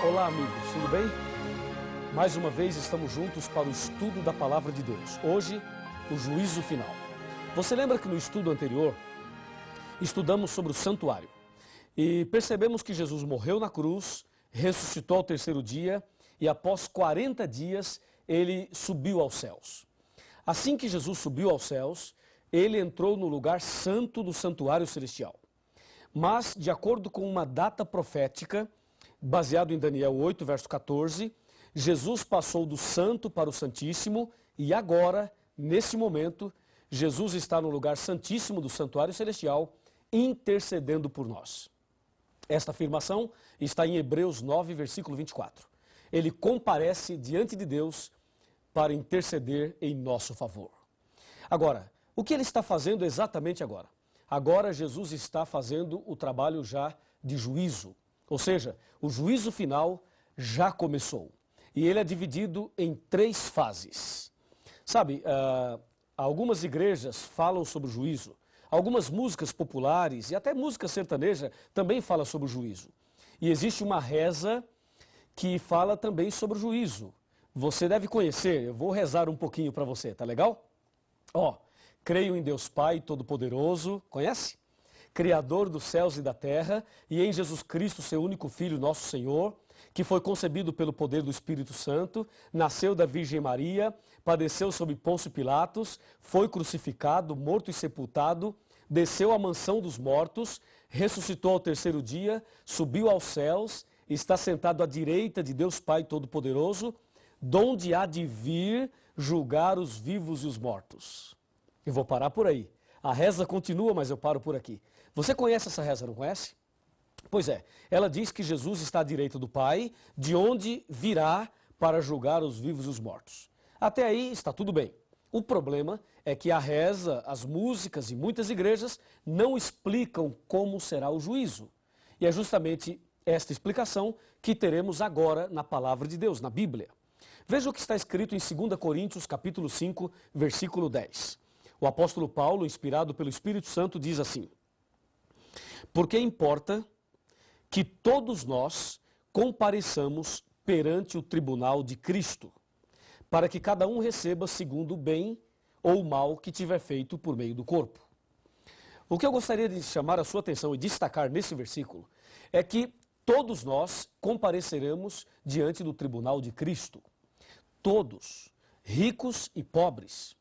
Olá, amigos, tudo bem? Mais uma vez estamos juntos para o estudo da Palavra de Deus. Hoje, o juízo final. Você lembra que no estudo anterior, estudamos sobre o santuário e percebemos que Jesus morreu na cruz, ressuscitou ao terceiro dia e após 40 dias ele subiu aos céus. Assim que Jesus subiu aos céus, ele entrou no lugar santo do santuário celestial. Mas, de acordo com uma data profética, baseado em Daniel 8, verso 14, Jesus passou do santo para o santíssimo e agora, nesse momento, Jesus está no lugar santíssimo do santuário celestial, intercedendo por nós. Esta afirmação está em Hebreus 9, versículo 24. Ele comparece diante de Deus para interceder em nosso favor. Agora, o que ele está fazendo exatamente agora? Agora Jesus está fazendo o trabalho já de juízo. Ou seja, o juízo final já começou. E ele é dividido em 3 fases. Sabe, algumas igrejas falam sobre o juízo. Algumas músicas populares e até música sertaneja também falam sobre o juízo. E existe uma reza que fala também sobre o juízo. Você deve conhecer, eu vou rezar um pouquinho para você, tá legal? Creio em Deus Pai Todo-Poderoso, conhece? Criador dos céus e da terra, e em Jesus Cristo, seu único Filho, nosso Senhor, que foi concebido pelo poder do Espírito Santo, nasceu da Virgem Maria, padeceu sob Pôncio Pilatos, foi crucificado, morto e sepultado, desceu à mansão dos mortos, ressuscitou ao terceiro dia, subiu aos céus, está sentado à direita de Deus Pai Todo-Poderoso, donde há de vir julgar os vivos e os mortos. Eu vou parar por aí. A reza continua, mas eu paro por aqui. Você conhece essa reza, não conhece? Pois é, ela diz que Jesus está à direita do Pai, de onde virá para julgar os vivos e os mortos. Até aí está tudo bem. O problema é que a reza, as músicas e muitas igrejas não explicam como será o juízo. E é justamente esta explicação que teremos agora na Palavra de Deus, na Bíblia. Veja o que está escrito em 2 Coríntios, capítulo 5, versículo 10. O apóstolo Paulo, inspirado pelo Espírito Santo, diz assim: porque importa que todos nós compareçamos perante o tribunal de Cristo, para que cada um receba segundo o bem ou o mal que tiver feito por meio do corpo. O que eu gostaria de chamar a sua atenção e destacar nesse versículo é que todos nós compareceremos diante do tribunal de Cristo. Todos, ricos e pobres,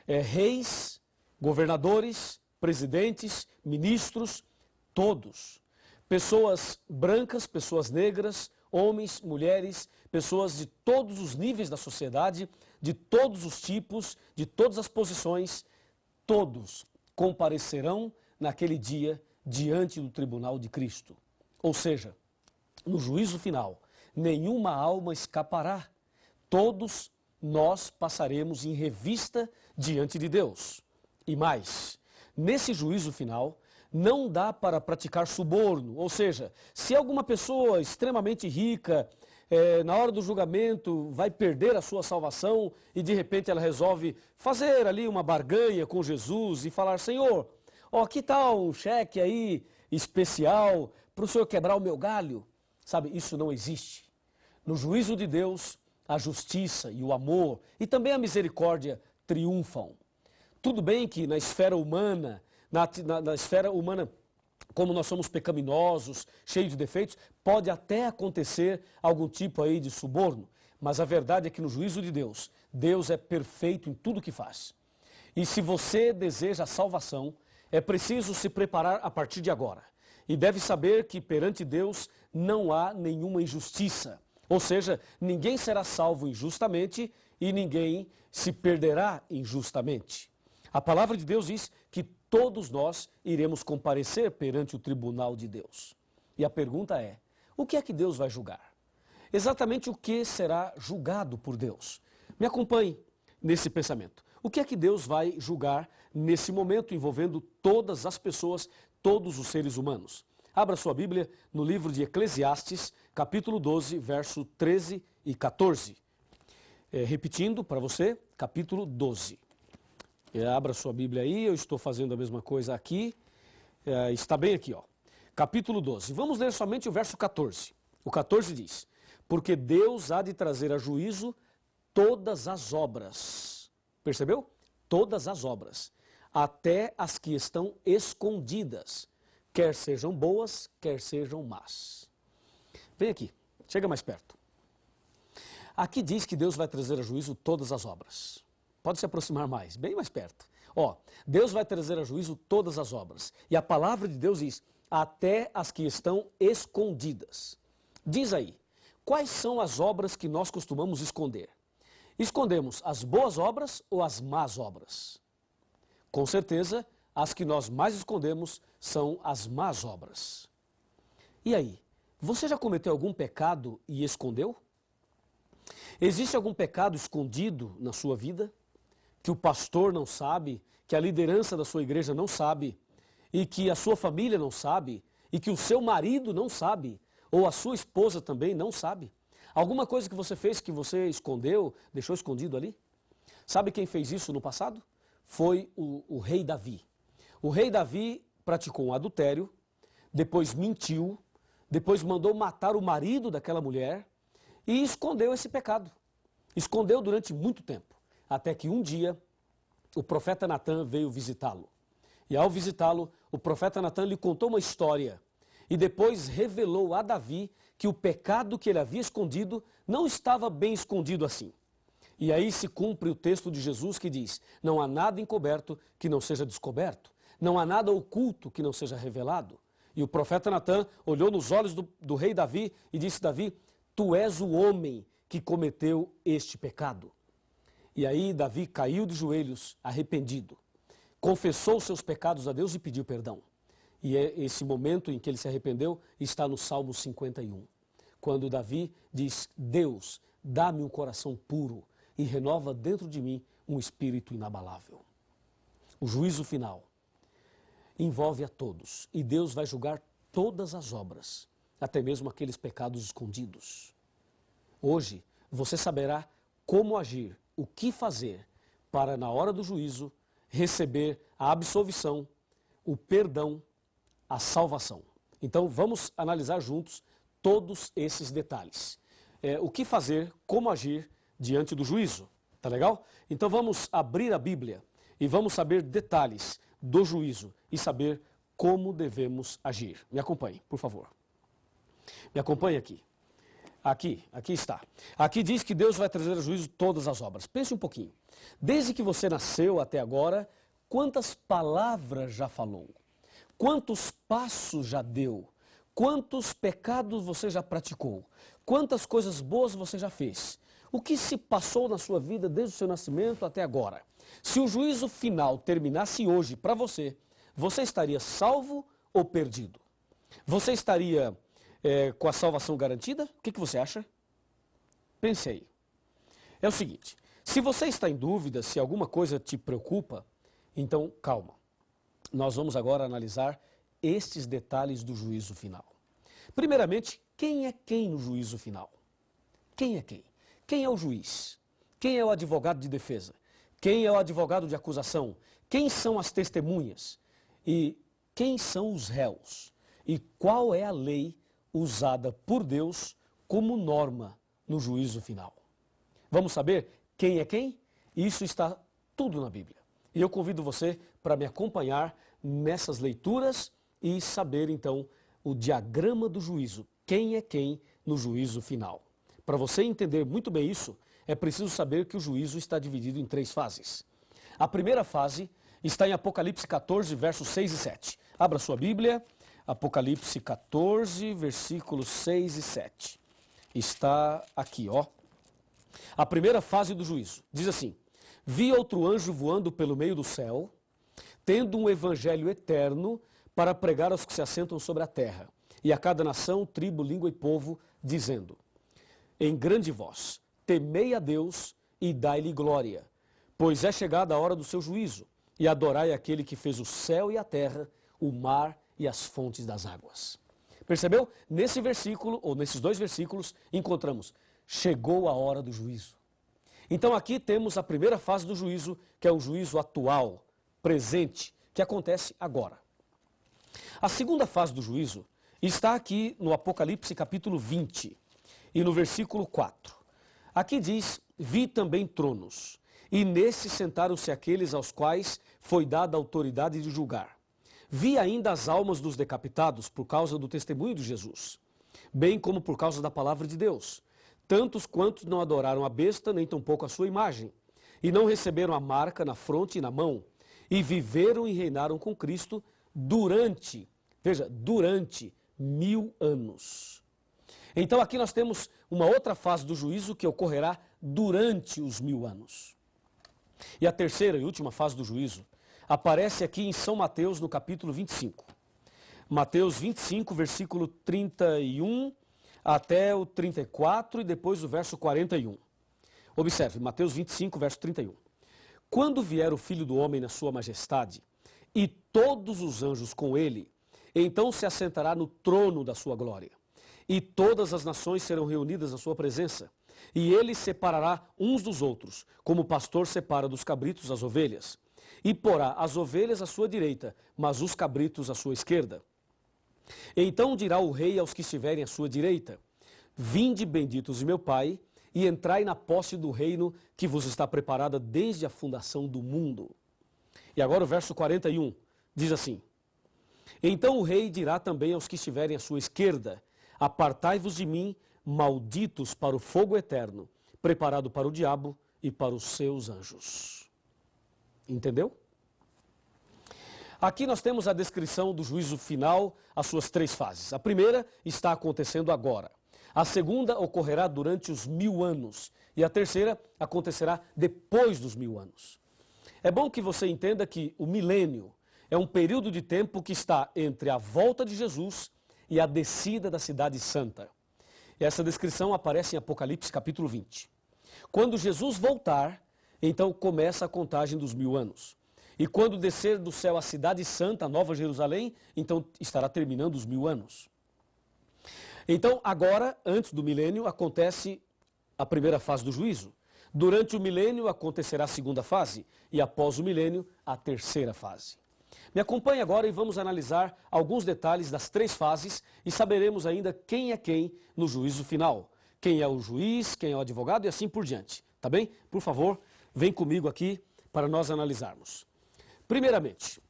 reis, governadores, presidentes, ministros, todos. Pessoas brancas, pessoas negras, homens, mulheres, pessoas de todos os níveis da sociedade, de todos os tipos, de todas as posições, todos comparecerão naquele dia diante do tribunal de Cristo. Ou seja, no juízo final, nenhuma alma escapará. Todos nós passaremos em revista diante de Deus. E mais, nesse juízo final, não dá para praticar suborno, ou seja, se alguma pessoa extremamente rica, na hora do julgamento, vai perder a sua salvação e de repente ela resolve fazer ali uma barganha com Jesus e falar: Senhor, que tal um cheque aí especial para o Senhor quebrar o meu galho? Sabe, isso não existe. No juízo de Deus, a justiça e o amor e também a misericórdia triunfam. Tudo bem que na esfera humana, na esfera humana, como nós somos pecaminosos, cheios de defeitos, pode até acontecer algum tipo aí de suborno, mas a verdade é que no juízo de Deus, Deus é perfeito em tudo que faz. E se você deseja a salvação, é preciso se preparar a partir de agora. E deve saber que perante Deus não há nenhuma injustiça. Ou seja, ninguém será salvo injustamente e ninguém se perderá injustamente. A palavra de Deus diz que todos nós iremos comparecer perante o tribunal de Deus. E a pergunta é: o que é que Deus vai julgar? Exatamente o que será julgado por Deus? Me acompanhe nesse pensamento. O que é que Deus vai julgar nesse momento envolvendo todas as pessoas, todos os seres humanos? Abra sua Bíblia no livro de Eclesiastes, capítulo 12, verso 13 e 14. Repetindo para você, capítulo 12. Abra sua Bíblia aí, eu estou fazendo a mesma coisa aqui. Está bem aqui, Capítulo 12. Vamos ler somente o verso 14. O 14 diz, porque Deus há de trazer a juízo todas as obras. Percebeu? Todas as obras, até as que estão escondidas, quer sejam boas, quer sejam más. Vem aqui, chega mais perto. Aqui diz que Deus vai trazer a juízo todas as obras. Pode se aproximar mais, bem mais perto. Ó, Deus vai trazer a juízo todas as obras. E a palavra de Deus diz, até as que estão escondidas. Diz aí, quais são as obras que nós costumamos esconder? Escondemos as boas obras ou as más obras? Com certeza, as que nós mais escondemos são as más obras. E aí, você já cometeu algum pecado e escondeu? Existe algum pecado escondido na sua vida? Que o pastor não sabe, que a liderança da sua igreja não sabe, e que a sua família não sabe, e que o seu marido não sabe, ou a sua esposa também não sabe? Alguma coisa que você fez que você escondeu, deixou escondido ali? Sabe quem fez isso no passado? Foi o rei Davi. O rei Davi praticou um adultério, depois mentiu, depois mandou matar o marido daquela mulher e escondeu esse pecado. Escondeu durante muito tempo, até que um dia o profeta Natan veio visitá-lo. E ao visitá-lo, o profeta Natan lhe contou uma história e depois revelou a Davi que o pecado que ele havia escondido não estava bem escondido assim. E aí se cumpre o texto de Jesus que diz, não há nada encoberto que não seja descoberto, não há nada oculto que não seja revelado. E o profeta Natan olhou nos olhos do rei Davi e disse, Davi, tu és o homem que cometeu este pecado. E aí Davi caiu de joelhos, arrependido, confessou seus pecados a Deus e pediu perdão. E esse momento em que ele se arrependeu está no Salmo 51, quando Davi diz, Deus, dá-me um coração puro e renova dentro de mim um espírito inabalável. O juízo final envolve a todos e Deus vai julgar todas as obras, até mesmo aqueles pecados escondidos. Hoje você saberá como agir, o que fazer para na hora do juízo receber a absolvição, o perdão, a salvação. Então vamos analisar juntos todos esses detalhes. O que fazer, como agir diante do juízo, tá legal? Então vamos abrir a Bíblia e vamos saber detalhes do juízo e saber como devemos agir. Me acompanhe, por favor. Me acompanhe aqui. Aqui está. Aqui diz que Deus vai trazer a juízo todas as obras. Pense um pouquinho. Desde que você nasceu até agora, quantas palavras já falou? Quantos passos já deu? Quantos pecados você já praticou? Quantas coisas boas você já fez? O que se passou na sua vida desde o seu nascimento até agora? Se o juízo final terminasse hoje para você, você estaria salvo ou perdido? Você estaria com a salvação garantida? O que você acha? Pense aí. É o seguinte, se você está em dúvida, se alguma coisa te preocupa, então calma. Nós vamos agora analisar estes detalhes do juízo final. Primeiramente, quem é quem no juízo final? Quem é quem? Quem é o juiz? Quem é o advogado de defesa? Quem é o advogado de acusação? Quem são as testemunhas? E quem são os réus? E qual é a lei usada por Deus como norma no juízo final? Vamos saber quem é quem? Isso está tudo na Bíblia. E eu convido você para me acompanhar nessas leituras e saber então o diagrama do juízo. Quem é quem no juízo final? Para você entender muito bem isso, é preciso saber que o juízo está dividido em 3 fases. A primeira fase está em Apocalipse 14, versos 6 e 7. Abra sua Bíblia, Apocalipse 14, versículos 6 e 7. Está aqui, ó. A primeira fase do juízo. Diz assim, vi outro anjo voando pelo meio do céu, tendo um evangelho eterno para pregar aos que se assentam sobre a terra, e a cada nação, tribo, língua e povo, dizendo, em grande voz, temei a Deus e dai-lhe glória, pois é chegada a hora do seu juízo, e adorai aquele que fez o céu e a terra, o mar e as fontes das águas. Percebeu? Nesse versículo, ou nesses 2 versículos, encontramos, chegou a hora do juízo. Então aqui temos a primeira fase do juízo, que é o juízo atual, presente, que acontece agora. A segunda fase do juízo está aqui no Apocalipse capítulo 20 e no versículo 4. Aqui diz, vi também tronos, e nesses sentaram-se aqueles aos quais foi dada a autoridade de julgar. Vi ainda as almas dos decapitados por causa do testemunho de Jesus, bem como por causa da palavra de Deus, tantos quantos não adoraram a besta, nem tampouco a sua imagem, e não receberam a marca na fronte e na mão, e viveram e reinaram com Cristo durante 1000 anos. Então aqui nós temos uma outra fase do juízo que ocorrerá durante os 1000 anos. E a terceira e última fase do juízo aparece aqui em São Mateus, no capítulo 25. Mateus 25, versículo 31 até o 34 e depois o verso 41. Observe, Mateus 25, verso 31. Quando vier o Filho do Homem na sua majestade, e todos os anjos com ele, então se assentará no trono da sua glória. E todas as nações serão reunidas à sua presença. E ele separará uns dos outros, como o pastor separa dos cabritos as ovelhas. E porá as ovelhas à sua direita, mas os cabritos à sua esquerda. Então dirá o rei aos que estiverem à sua direita, vinde benditos de meu Pai, e entrai na posse do reino que vos está preparada desde a fundação do mundo. E agora o verso 41 diz assim, então o rei dirá também aos que estiverem à sua esquerda, apartai-vos de mim, malditos para o fogo eterno, preparado para o diabo e para os seus anjos. Entendeu? Aqui nós temos a descrição do juízo final, as suas 3 fases. A primeira está acontecendo agora. A segunda ocorrerá durante os 1000 anos. E a terceira acontecerá depois dos 1000 anos. É bom que você entenda que o milênio é um período de tempo que está entre a volta de Jesus e a descida da cidade santa. E essa descrição aparece em Apocalipse capítulo 20. Quando Jesus voltar, então começa a contagem dos 1000 anos. E quando descer do céu a cidade santa, a Nova Jerusalém, então estará terminando os 1000 anos. Então agora, antes do milênio, acontece a primeira fase do juízo. Durante o milênio acontecerá a segunda fase e após o milênio, a terceira fase. Me acompanhe agora e vamos analisar alguns detalhes das 3 fases e saberemos ainda quem é quem no juízo final. Quem é o juiz, quem é o advogado e assim por diante. Tá bem? Por favor, vem comigo aqui para nós analisarmos. Primeiramente,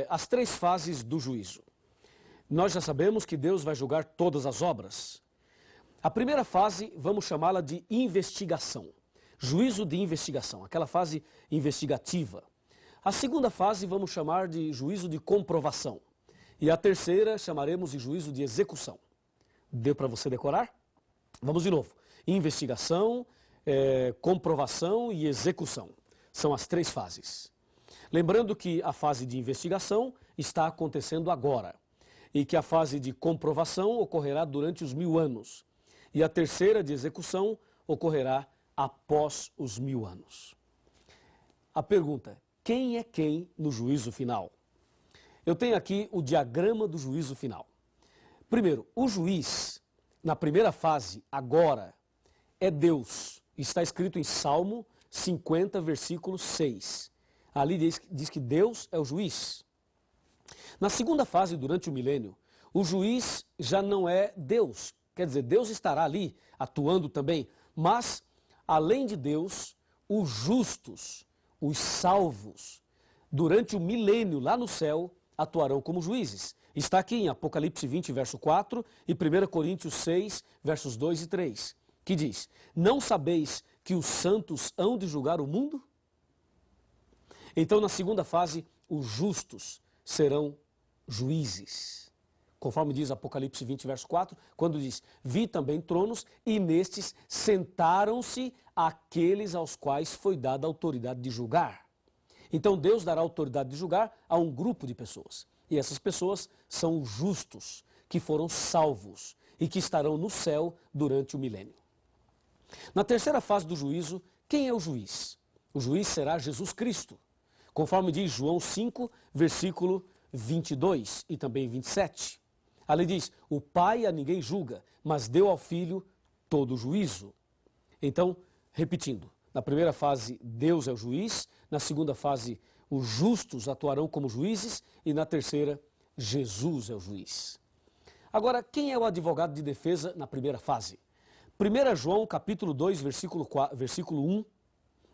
as 3 fases do juízo. Nós já sabemos que Deus vai julgar todas as obras. A primeira fase, vamos chamá-la de investigação. Juízo de investigação, aquela fase investigativa. A segunda fase vamos chamar de juízo de comprovação. E a terceira chamaremos de juízo de execução. Deu para você decorar? Vamos de novo. Investigação, comprovação e execução. São as 3 fases. Lembrando que a fase de investigação está acontecendo agora. E que a fase de comprovação ocorrerá durante os 1000 anos. E a terceira de execução ocorrerá após os 1000 anos. A pergunta, quem é quem no juízo final? Eu tenho aqui o diagrama do juízo final. Primeiro, o juiz, na primeira fase, agora, é Deus. Está escrito em Salmo 50, versículo 6. Ali diz que Deus é o juiz. Na segunda fase, durante o milênio, o juiz já não é Deus. Quer dizer, Deus estará ali atuando também, mas, além de Deus, os justos, os salvos, durante o milênio lá no céu, atuarão como juízes. Está aqui em Apocalipse 20, verso 4 e 1 Coríntios 6, versos 2 e 3, que diz, não sabeis que os santos hão de julgar o mundo? Então, na segunda fase, os justos serão juízes. Conforme diz Apocalipse 20, verso 4, quando diz, vi também tronos e nestes sentaram-se aqueles aos quais foi dada a autoridade de julgar. Então Deus dará autoridade de julgar a um grupo de pessoas. E essas pessoas são os justos, que foram salvos e que estarão no céu durante o milênio. Na terceira fase do juízo, quem é o juiz? O juiz será Jesus Cristo. Conforme diz João 5, versículo 22 e também 27. Ali diz, o Pai a ninguém julga, mas deu ao Filho todo o juízo. Então, repetindo, na primeira fase Deus é o juiz, na segunda fase os justos atuarão como juízes e na terceira Jesus é o juiz. Agora, quem é o advogado de defesa na primeira fase? 1 João capítulo 2, versículo 1,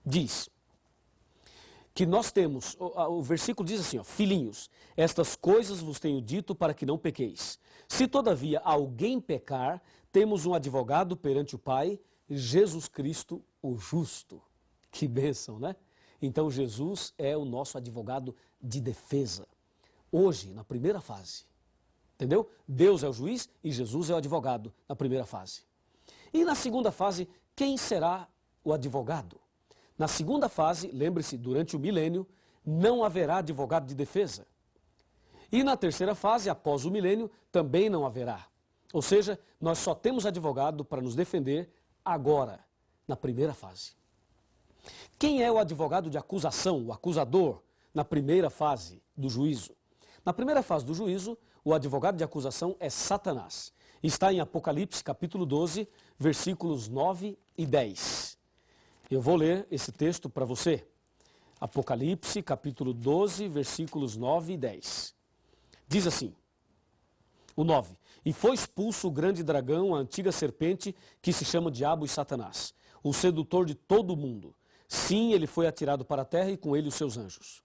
diz que nós temos, o versículo diz assim, ó, filhinhos, estas coisas vos tenho dito para que não pequeis. Se todavia alguém pecar, temos um advogado perante o Pai, Jesus Cristo, o justo. Que bênção, né? Então Jesus é o nosso advogado de defesa. Hoje, na primeira fase. Entendeu? Deus é o juiz e Jesus é o advogado na primeira fase. E na segunda fase, quem será o advogado? Na segunda fase, lembre-se, durante o milênio, não haverá advogado de defesa. E na terceira fase, após o milênio, também não haverá. Ou seja, nós só temos advogado para nos defender agora, na primeira fase. Quem é o advogado de acusação, o acusador, na primeira fase do juízo? Na primeira fase do juízo, o advogado de acusação é Satanás. Está em Apocalipse, capítulo 12, versículos 9 e 10. Eu vou ler esse texto para você. Apocalipse, capítulo 12, versículos 9 e 10. Diz assim, o 9. E foi expulso o grande dragão, a antiga serpente, que se chama Diabo e Satanás, o sedutor de todo o mundo. Sim, ele foi atirado para a terra e com ele os seus anjos.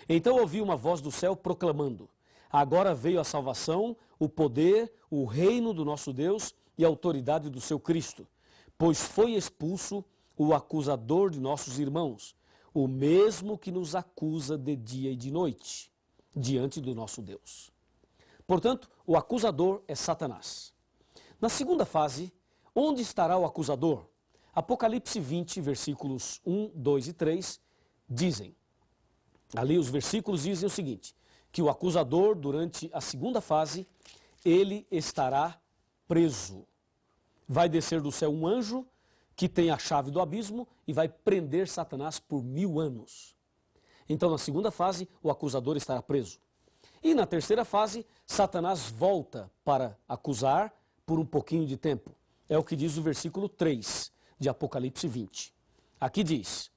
Então ouvi uma voz do céu proclamando, agora veio a salvação, o poder, o reino do nosso Deus e a autoridade do seu Cristo, pois foi expulso o acusador de nossos irmãos, o mesmo que nos acusa de dia e de noite, diante do nosso Deus. Portanto, o acusador é Satanás. Na segunda fase, onde estará o acusador? Apocalipse 20, versículos 1, 2 e 3, dizem, ali os versículos dizem o seguinte, que o acusador, durante a segunda fase, ele estará preso. Vai descer do céu um anjo que tem a chave do abismo e vai prender Satanás por 1000 anos. Então, na segunda fase, o acusador estará preso. E na terceira fase, Satanás volta para acusar por um pouquinho de tempo. É o que diz o versículo 3 de Apocalipse 20. Aqui diz,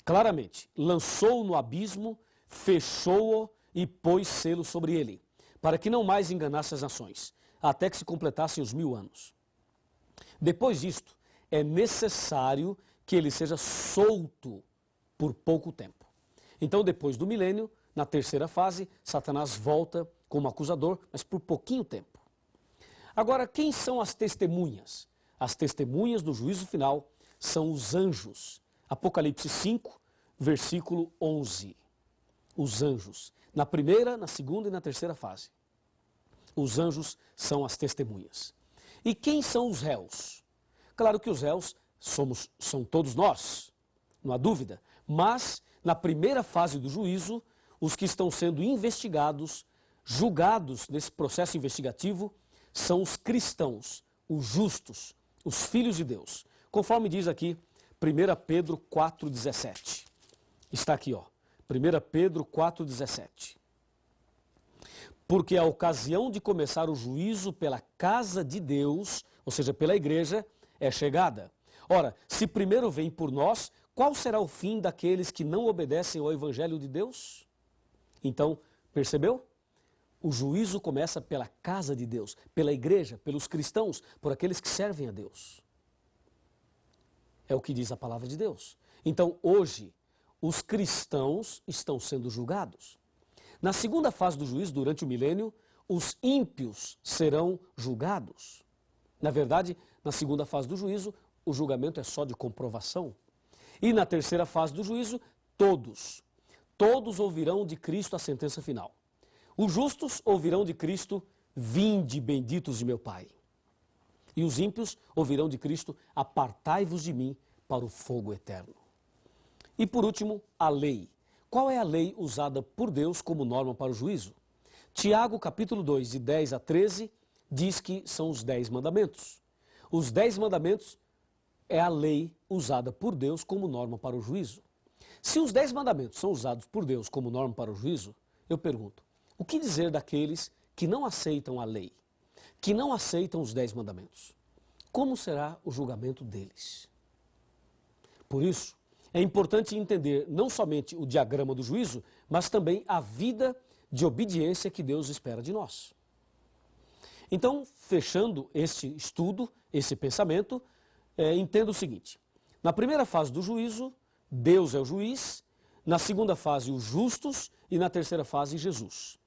claramente, lançou-o no abismo, fechou-o e pôs selo sobre ele, para que não mais enganasse as nações, até que se completassem os 1000 anos. Depois disto, é necessário que ele seja solto por pouco tempo. Então, depois do milênio, na terceira fase, Satanás volta como acusador, mas por pouquinho tempo. Agora, quem são as testemunhas? As testemunhas do juízo final são os anjos. Apocalipse 5, versículo 11. Os anjos. Na primeira, na segunda e na terceira fase. Os anjos são as testemunhas. E quem são os réus? Claro que os réus são todos nós, não há dúvida. Mas, na primeira fase do juízo, os que estão sendo investigados, julgados nesse processo investigativo, são os cristãos, os justos, os filhos de Deus. Conforme diz aqui 1 Pedro 4,17. Está aqui, ó. 1 Pedro 4,17. Porque a ocasião de começar o juízo pela casa de Deus, ou seja, pela igreja, é chegada. Ora, se primeiro vem por nós, qual será o fim daqueles que não obedecem ao evangelho de Deus? Então, percebeu? O juízo começa pela casa de Deus, pela igreja, pelos cristãos, por aqueles que servem a Deus. É o que diz a palavra de Deus. Então, hoje, os cristãos estão sendo julgados. Na segunda fase do juízo, durante o milênio, os ímpios serão julgados. Na verdade, na segunda fase do juízo, o julgamento é só de comprovação. E na terceira fase do juízo, todos ouvirão de Cristo a sentença final. Os justos ouvirão de Cristo, vinde benditos de meu Pai. E os ímpios ouvirão de Cristo, apartai-vos de mim para o fogo eterno. E por último, a lei. Qual é a lei usada por Deus como norma para o juízo? Tiago, capítulo 2, de 10 a 13, diz que são os 10 mandamentos. Os 10 mandamentos é a lei usada por Deus como norma para o juízo. Se os 10 mandamentos são usados por Deus como norma para o juízo, eu pergunto, o que dizer daqueles que não aceitam a lei, que não aceitam os 10 mandamentos? Como será o julgamento deles? Por isso, é importante entender não somente o diagrama do juízo, mas também a vida de obediência que Deus espera de nós. Então, fechando este estudo, esse pensamento, entenda o seguinte. Na primeira fase do juízo, Deus é o juiz. Na segunda fase, os justos. E na terceira fase, Jesus.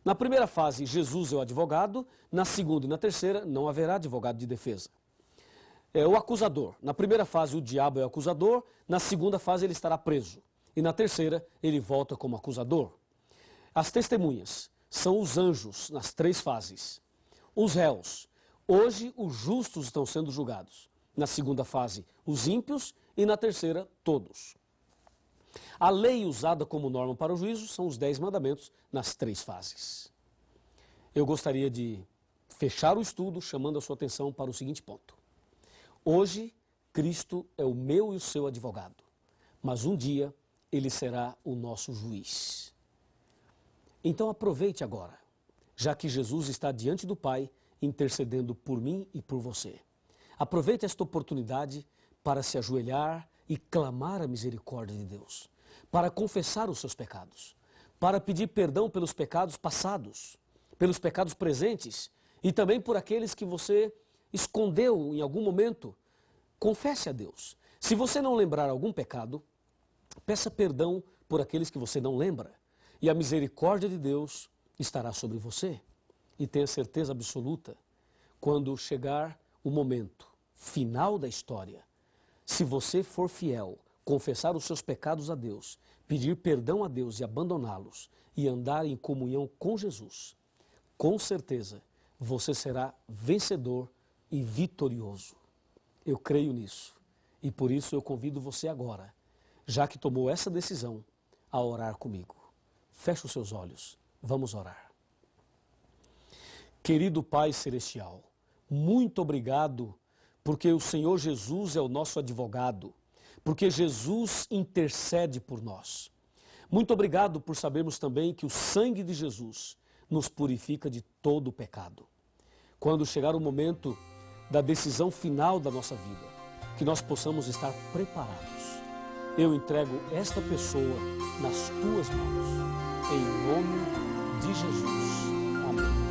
Na primeira fase, Jesus é o advogado. Na segunda e na terceira, não haverá advogado de defesa. O acusador. Na primeira fase, o diabo é o acusador. Na segunda fase, ele estará preso. E na terceira, ele volta como acusador. As testemunhas são os anjos nas três fases. Os réus. Hoje, os justos estão sendo julgados. Na segunda fase, os ímpios. E na terceira, todos. A lei usada como norma para o juízo são os 10 mandamentos nas três fases. Eu gostaria de fechar o estudo chamando a sua atenção para o seguinte ponto. Hoje, Cristo é o meu e o seu advogado, mas um dia ele será o nosso juiz. Então aproveite agora, já que Jesus está diante do Pai, intercedendo por mim e por você. Aproveite esta oportunidade para se ajoelhar e clamar a misericórdia de Deus, para confessar os seus pecados, para pedir perdão pelos pecados passados, pelos pecados presentes e também por aqueles que você escondeu em algum momento. Confesse a Deus. Se você não lembrar algum pecado, peça perdão por aqueles que você não lembra e a misericórdia de Deus estará sobre você. E tenha certeza absoluta, quando chegar o momento final da história, se você for fiel, confessar os seus pecados a Deus, pedir perdão a Deus e abandoná-los e andar em comunhão com Jesus, com certeza você será vencedor e vitorioso. Eu creio nisso e por isso eu convido você agora, já que tomou essa decisão, a orar comigo. Feche os seus olhos, vamos orar. Querido Pai Celestial, muito obrigado porque o Senhor Jesus é o nosso advogado, porque Jesus intercede por nós. Muito obrigado por sabermos também que o sangue de Jesus nos purifica de todo o pecado. Quando chegar o momento da decisão final da nossa vida, que nós possamos estar preparados. Eu entrego esta pessoa nas tuas mãos, em nome de Jesus. Amém.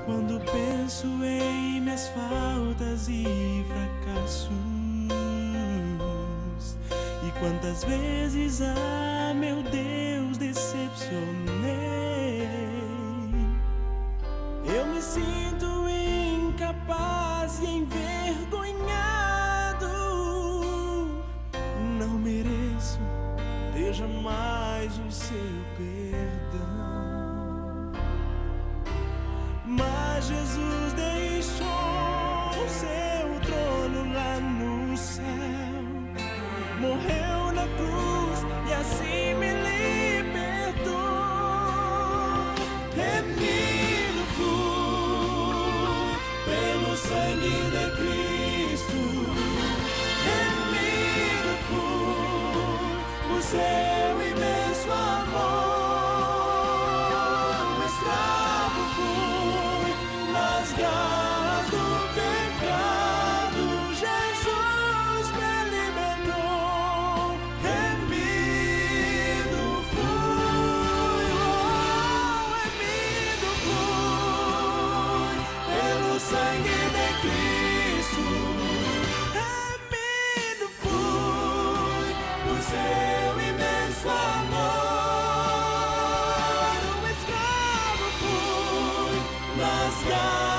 Quando penso em minhas faltas e fracassos, e quantas vezes, meu Deus, decepcionei, eu me sinto incapaz e envergonhado. Não mereço ter jamais o seu perdão. Mas Jesus deixou o seu trono lá no céu, morreu na cruz e assim me libertou. Remido fui pelo sangue de Cristo, remido fui o seu imenso amor. Garras do pecado, Jesus me libertou. Remido fui, remido fui pelo sangue de Cristo. Remido fui por seu imenso amor. Um escravo fui nas garras